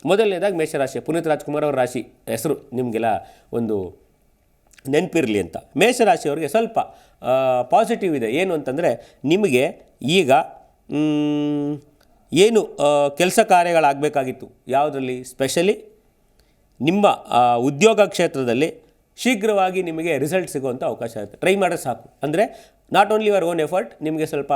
ಮೊದಲನೇದಾಗಿ ಮೇಷರಾಶಿ, ಪುನೀತ್ ರಾಜ್ಕುಮಾರ್ ಅವರ ರಾಶಿ ಹೆಸರು ನಿಮಗೆಲ್ಲ ಒಂದು ನೆನಪಿರಲಿ ಅಂತ. ಮೇಷರಾಶಿಯವರಿಗೆ ಸ್ವಲ್ಪ ಪಾಸಿಟಿವ್ ಇದೆ. ಏನು ಅಂತಂದರೆ ನಿಮಗೆ ಈಗ ಏನು ಕೆಲಸ ಕಾರ್ಯಗಳಾಗಬೇಕಾಗಿತ್ತು ಯಾವುದರಲ್ಲಿ, ಸ್ಪೆಷಲಿ ನಿಮ್ಮ ಉದ್ಯೋಗ ಕ್ಷೇತ್ರದಲ್ಲಿ ಶೀಘ್ರವಾಗಿ ನಿಮಗೆ ರಿಸಲ್ಟ್ ಸಿಗುವಂಥ ಅವಕಾಶ ಇರುತ್ತೆ. ಟ್ರೈ ಮಾಡೋದು ಸಾಕು. ಅಂದರೆ not only your own effort, ನಿಮಗೆ ಸ್ವಲ್ಪ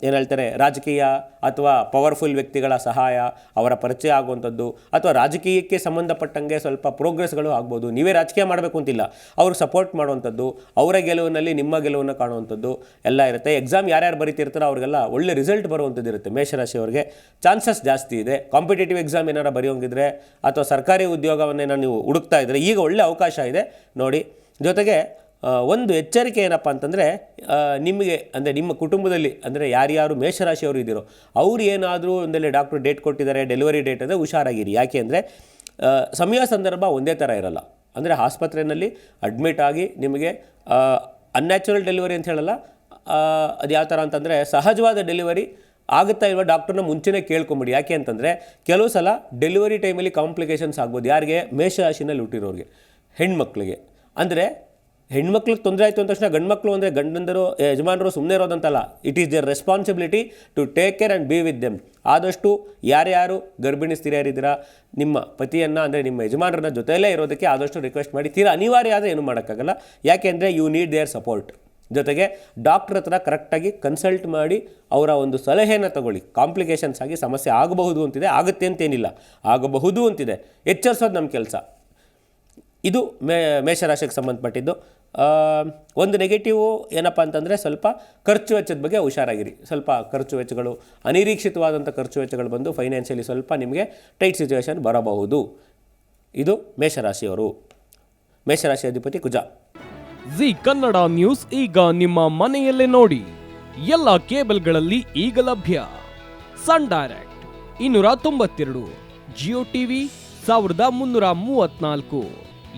ಏನು ಹೇಳ್ತಾರೆ ರಾಜಕೀಯ ಅಥವಾ ಪವರ್ಫುಲ್ ವ್ಯಕ್ತಿಗಳ ಸಹಾಯ, ಅವರ ಪರಿಚಯ ಆಗುವಂಥದ್ದು, ಅಥವಾ ರಾಜಕೀಯಕ್ಕೆ ಸಂಬಂಧಪಟ್ಟಂಗೆ ಸ್ವಲ್ಪ ಪ್ರೋಗ್ರೆಸ್ಗಳು ಆಗ್ಬೋದು. ನೀವೇ ರಾಜಕೀಯ ಮಾಡಬೇಕು ಅಂತಿಲ್ಲ, ಅವರು ಸಪೋರ್ಟ್ ಮಾಡುವಂಥದ್ದು, ಅವರ ಗೆಲುವಿನಲ್ಲಿ ನಿಮ್ಮ ಗೆಲುವನ್ನು ಕಾಣುವಂಥದ್ದು ಎಲ್ಲ ಇರುತ್ತೆ. ಎಕ್ಸಾಮ್ ಯಾರ್ಯಾರು ಬರೀತಿರ್ತಾರೋ ಅವ್ರಿಗೆಲ್ಲ ಒಳ್ಳೆ ರಿಸಲ್ಟ್ ಬರುವಂಥದ್ದು ಇರುತ್ತೆ. ಮೇಷರಾಶಿಯವರಿಗೆ ಚಾನ್ಸಸ್ ಜಾಸ್ತಿ ಇದೆ. ಕಾಂಪಿಟೇಟಿವ್ ಎಕ್ಸಾಮ್ ಏನಾರು ಬರೆಯೋಂಗಿದ್ರೆ ಅಥವಾ ಸರ್ಕಾರಿ ಉದ್ಯೋಗವನ್ನೇನೋ ನೀವು ಹುಡುಕ್ತಾ ಇದ್ದರೆ ಈಗ ಒಳ್ಳೆ ಅವಕಾಶ ಇದೆ ನೋಡಿ. ಜೊತೆಗೆ ಒಂದು ಎಚ್ಚರಿಕೆ ಏನಪ್ಪ ಅಂತಂದರೆ, ನಿಮಗೆ ಅಂದರೆ ನಿಮ್ಮ ಕುಟುಂಬದಲ್ಲಿ ಅಂದರೆ ಯಾರ್ಯಾರು ಮೇಷರಾಶಿಯವರು ಇದ್ದೀರೋ ಅವ್ರು ಏನಾದರೂ ಒಂದೆಲ್ಲ ಡಾಕ್ಟ್ರು ಡೇಟ್ ಕೊಟ್ಟಿದ್ದಾರೆ, ಡೆಲಿವರಿ ಡೇಟ್ ಅಂದರೆ ಹುಷಾರಾಗಿರಿ. ಯಾಕೆ ಅಂದರೆ ಸಮಯ ಸಂದರ್ಭ ಒಂದೇ ಥರ ಇರಲ್ಲ. ಅಂದರೆ ಆಸ್ಪತ್ರೆಯಲ್ಲಿ ಅಡ್ಮಿಟ್ ಆಗಿ ನಿಮಗೆ ಅನ್ಯಾಚುರಲ್ ಡೆಲಿವರಿ ಅಂತ ಹೇಳಲ್ಲ, ಅದು ಯಾವ ಥರ ಅಂತಂದರೆ ಸಹಜವಾದ ಡೆಲಿವರಿ ಆಗುತ್ತಾ ಇಲ್ವ ಡಾಕ್ಟ್ರನ್ನ ಮುಂಚೆನೇ ಕೇಳ್ಕೊಂಬಿಡಿ. ಯಾಕೆ ಅಂತಂದರೆ ಕೆಲವು ಸಲ ಡೆಲಿವರಿ ಟೈಮಲ್ಲಿ ಕಾಂಪ್ಲಿಕೇಶನ್ಸ್ ಆಗ್ಬೋದು. ಯಾರಿಗೆ? ಮೇಷರಾಶಿನಲ್ಲಿ ಹುಟ್ಟಿರೋರಿಗೆ, ಹೆಣ್ಮಕ್ಳಿಗೆ. ಅಂದರೆ ಹೆಣ್ಮಕ್ಳಿಗೆ ತೊಂದರೆ ಆಯಿತು ಅಂದ ತಕ್ಷಣ ಗಂಡ್ಮಕ್ಳು ಅಂದರೆ ಗಂಡಂದರು ಯಜಮಾನರು ಸುಮ್ಮನೆ ಇರೋದಂತಲ್ಲ. It is their responsibility to take care and be with them. ಆದಷ್ಟು ಯಾರ್ಯಾರು ಗರ್ಭಿಣಿ ಸ್ತ್ರೀಯರಿದ್ದೀರಾ ನಿಮ್ಮ ಪತಿಯನ್ನು ಅಂದರೆ ನಿಮ್ಮ ಯಜಮಾನರನ್ನ ಜೊತೆಯಲ್ಲೇ ಇರೋದಕ್ಕೆ ಆದಷ್ಟು ರಿಕ್ವೆಸ್ಟ್ ಮಾಡಿ. ತೀರಾ ಅನಿವಾರ್ಯ ಆದರೆ ಏನೂ ಮಾಡೋಕ್ಕಾಗಲ್ಲ. ಯಾಕೆ ಅಂದರೆ ಯು ನೀಡ್ ದೇರ್ ಸಪೋರ್ಟ್. ಜೊತೆಗೆ ಡಾಕ್ಟ್ರ್ ಹತ್ರ ಕರೆಕ್ಟಾಗಿ ಕನ್ಸಲ್ಟ್ ಮಾಡಿ ಅವರ ಒಂದು ಸಲಹೆಯನ್ನು ತಗೊಳ್ಳಿ. ಕಾಂಪ್ಲಿಕೇಶನ್ಸ್ ಆಗಿ ಸಮಸ್ಯೆ ಆಗಬಹುದು ಅಂತಿದೆ, ಆಗುತ್ತೆ ಅಂತೇನಿಲ್ಲ, ಆಗಬಹುದು ಅಂತಿದೆ, ಎಚ್ಚರಿಸೋದು ನಮ್ಮ ಕೆಲಸ. ಇದು ಮೇಷರಾಶಿಗೆ ಸಂಬಂಧಪಟ್ಟಿದ್ದು. ಒಂದು ನೆಗೆಟಿವು ಏನಪ್ಪ ಅಂತಂದರೆ ಸ್ವಲ್ಪ ಖರ್ಚು ವೆಚ್ಚದ ಬಗ್ಗೆ ಹುಷಾರಾಗಿರಿ. ಸ್ವಲ್ಪ ಖರ್ಚು ವೆಚ್ಚಗಳು, ಅನಿರೀಕ್ಷಿತವಾದಂಥ ಖರ್ಚು ವೆಚ್ಚಗಳು ಬಂದು ಫೈನಾನ್ಷಿಯಲಿ ಸ್ವಲ್ಪ ನಿಮಗೆ ಟೈಟ್ ಸಿಚುವೇಶನ್ ಬರಬಹುದು. ಇದು ಮೇಷರಾಶಿಯವರು. ಮೇಷರಾಶಿ ಅಧಿಪತಿ ಕುಜ. ಜಿ ಕನ್ನಡ ನ್ಯೂಸ್ ಈಗ ನಿಮ್ಮ ಮನೆಯಲ್ಲೇ ನೋಡಿ. ಎಲ್ಲ ಕೇಬಲ್ಗಳಲ್ಲಿ ಈಗ ಲಭ್ಯ. Sun Direct 292, Jio TV 1334,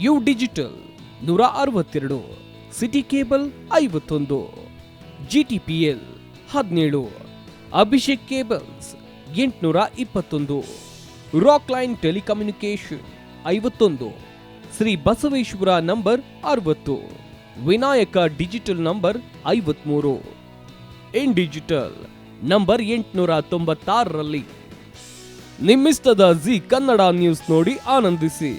U digital 162, city cable 51, GTPL 17, Abhishek cables 821, rock line telecommunication 51, Shri Basaveshwara number 60, Vinayaka digital number 53, in digital number 896ರಲ್ಲಿ. ನಿಮ್ಮಿಸ್ತದ ಜಿ ಕನ್ನಡ ನ್ಯೂಸ್ ನೋಡಿ ಆನಂದಿಸಿ.